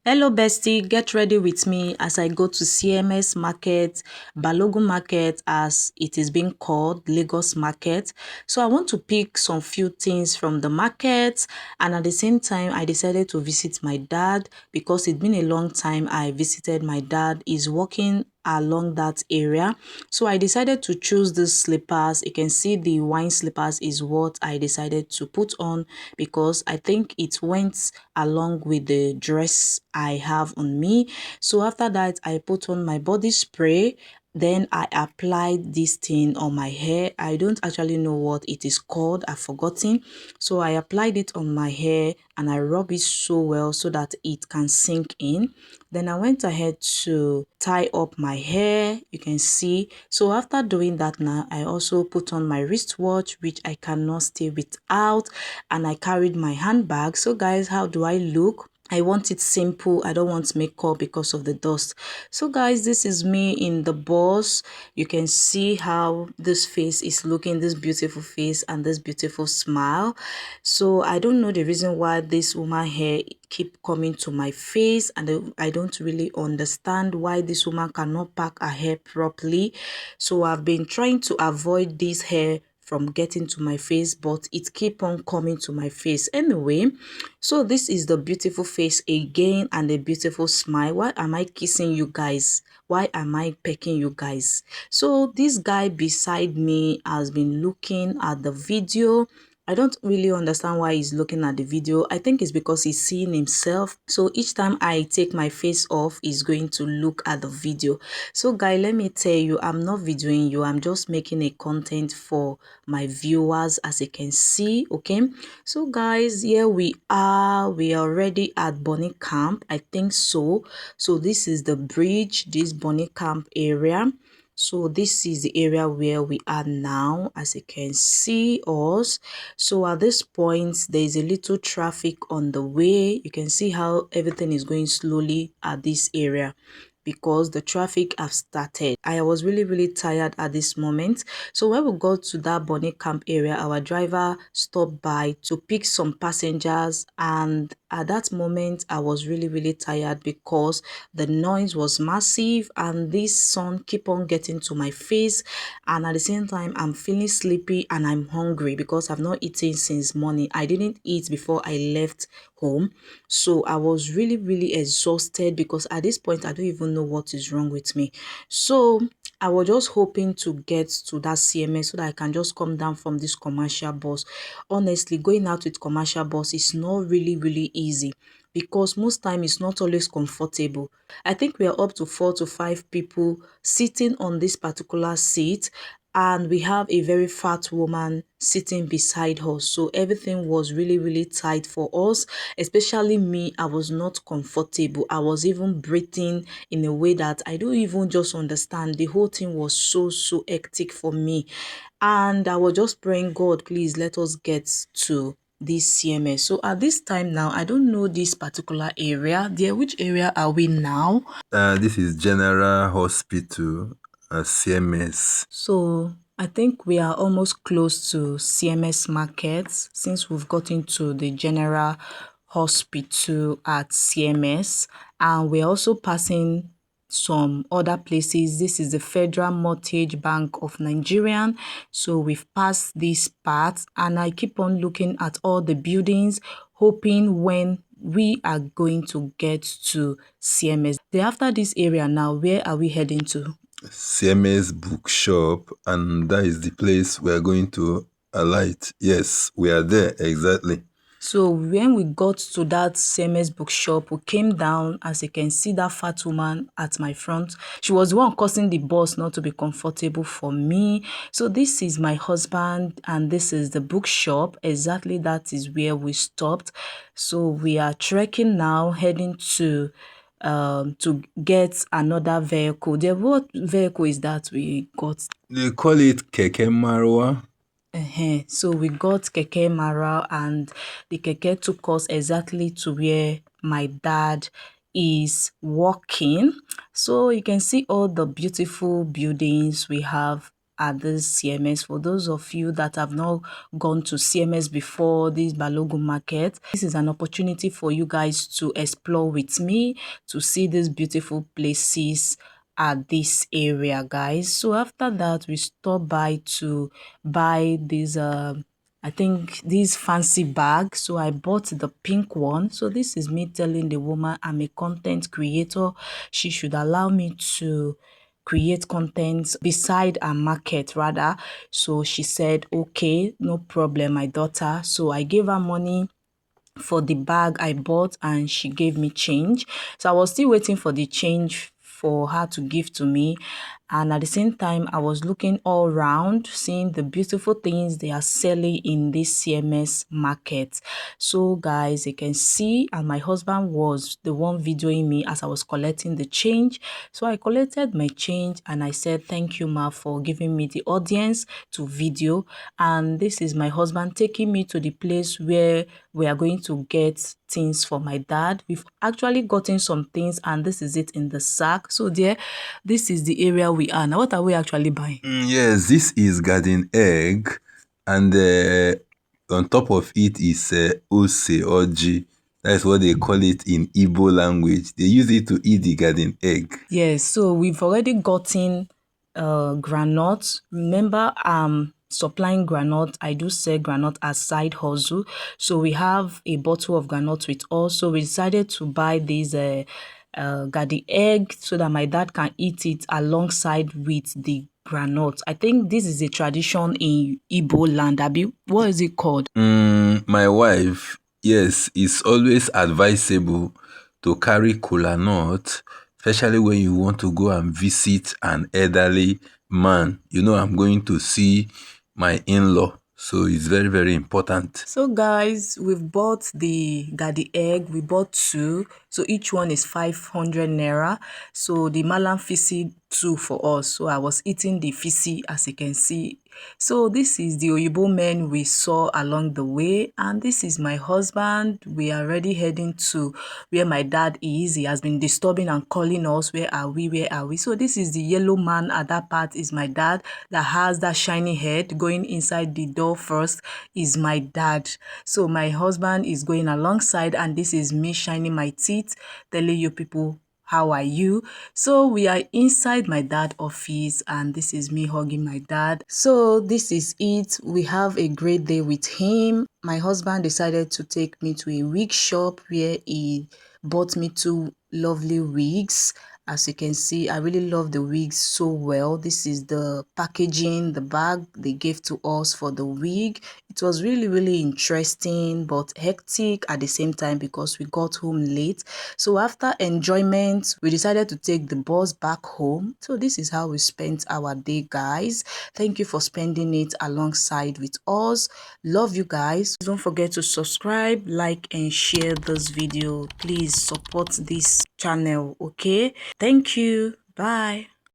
Hello bestie, get ready with me as I go to CMS Market, Balogun Market as it is being called, Lagos Market. So I want to pick some few things from the market, and at the same time I decided to visit my dad because it's been a long time I visited my dad. He's working along that area, so I decided to choose these slippers. You can see the wine slippers is what I decided to put on because I think it went along with the dress I have on me. So after that I put on my body spray, then I applied this thing on my hair. I don't actually know what it is called, I've forgotten. So I applied it on my hair and I rub it so well so that it can sink in. Then I went ahead to tie up my hair, you can see. So after doing that now, I also put on my wristwatch, which I cannot stay without, and I carried my handbag. So guys, how do I look? I want it simple. I don't want makeup because of the dust. So guys, this is me in the bus. You can see how this face is looking, this beautiful face and this beautiful smile. So I don't know the reason why this woman hair keep coming to my face, and I don't really understand why this woman cannot pack her hair properly. So I've been trying to avoid this hair from getting to my face, but it keep on coming to my face anyway. So this is the beautiful face again and the beautiful smile. Why am I kissing you guys? Why am I pecking you guys? So this guy beside me has been looking at the video. I don't really understand why he's looking at the video. I think it's because he's seeing himself. So each time I take my face off, he's going to look at the video. So guy, let me tell you, I'm not videoing you. I'm just making a content for my viewers, as you can see. Okay. So guys, here we are. We are already at Bonny Camp. I think so. So this is the bridge, this Bonny Camp area. So this is the area where we are now, as you can see us. So at this point, there is a little traffic on the way. You can see how everything is going slowly at this area because the traffic have started. I was really tired at this moment. So when we got to that Bonny Camp area, our driver stopped by to pick some passengers, and at that moment I was really tired because the noise was massive and this sun keep on getting to my face, and at the same time I'm feeling sleepy and I'm hungry because I've not eaten since morning. I didn't eat before I left home, so I was really exhausted because at this point I don't even know what is wrong with me. So I was just hoping to get to that CMS so that I can just come down from this commercial bus. Honestly, going out with commercial bus is not really easy because most time it's not always comfortable. I think we are up to 4 to 5 people sitting on this particular seat, and we have a very fat woman sitting beside us. So everything was really tight for us, especially me. I was not comfortable. I was even breathing in a way that I don't even just understand. The whole thing was so hectic for me, and I was just praying, God, please let us get to this CMS. So at this time now, I don't know this particular area. Dear, which area are we now? This is General Hospital, CMS. So I think we are almost close to CMS markets since we've gotten to the general hospital at CMS, and we're also passing some other places. This is the Federal Mortgage Bank of Nigeria. So we've passed this part and I keep on looking at all the buildings, hoping when we are going to get to CMS. Then after this area now, where are we heading to? CMS bookshop, and that is the place we are going to alight. Yes, we are there, exactly. So when we got to that CMS bookshop, we came down. As you can see, that fat woman at my front, she was the one causing the bus not to be comfortable for me. So this is my husband and this is the bookshop. Exactly, that is where we stopped. So we are trekking now, heading to get another vehicle. There, what vehicle is that we got? They call it Keke Marwa. So we got Keke Mara, and the Keke took us exactly to where my dad is working. So you can see all the beautiful buildings we have at this CMS. For those of you that have not gone to CMS before, this Balogun Market, this is an opportunity for you guys to explore with me, to see these beautiful places at this area, guys. So after that, we stop by to buy this I think this fancy bag. So I bought the pink one. So this is me telling the woman I'm a content creator. She should allow me to create content beside a market rather. So she said, okay, no problem, my daughter. So I gave her money for the bag I bought and she gave me change. So I was still waiting for the change for her to give to me. And at the same time, I was looking all around, seeing the beautiful things they are selling in this CMS market. So guys, you can see, and my husband was the one videoing me as I was collecting the change. So I collected my change and I said, thank you, ma, for giving me the audience to video. And this is my husband taking me to the place where we are going to get things for my dad. We've actually gotten some things and this is it in the sack. So there, this is the area we are now. What are we actually buying? Yes, this is garden egg, and on top of it is ose or G. That's what they call it in Igbo language. They use it to eat the garden egg. Yes, so we've already gotten granite. Remember, supplying granite. I do sell granite as side hustle. So we have a bottle of granite with us. So we decided to buy this garden egg so that my dad can eat it alongside with the granite. I think this is a tradition in Igbo land. Abi, what is it called? My wife, yes, it's always advisable to carry kola nut, especially when you want to go and visit an elderly man. You know, I'm going to see my in-law, so it's very, very important. So guys, we've bought the garden egg. We bought two. So each one is 500 naira. So the malam fisi two for us. So I was eating the fisi as you can see. So this is the Oyibo men we saw along the way. And this is my husband. We are already heading to where my dad is. He has been disturbing and calling us. Where are we? Where are we? So this is the yellow man at that part is my dad that has that shiny head. Going inside the door first is my dad. So my husband is going alongside and this is me shining my teeth, telling you people how are you. So we are inside my dad office and this is me hugging my dad. So this is it. We have a great day with him. My husband decided to take me to a wig shop where he bought me two lovely wigs. As you can see, I really love the wigs so well. This is the packaging, the bag they gave to us for the wig. It was really, really interesting but hectic at the same time because we got home late. So after enjoyment, we decided to take the bus back home. So this is how we spent our day, guys. Thank you for spending it alongside with us. Love you guys. Don't forget to subscribe, like and share this video. Please support this channel, okay? Thank you. Bye.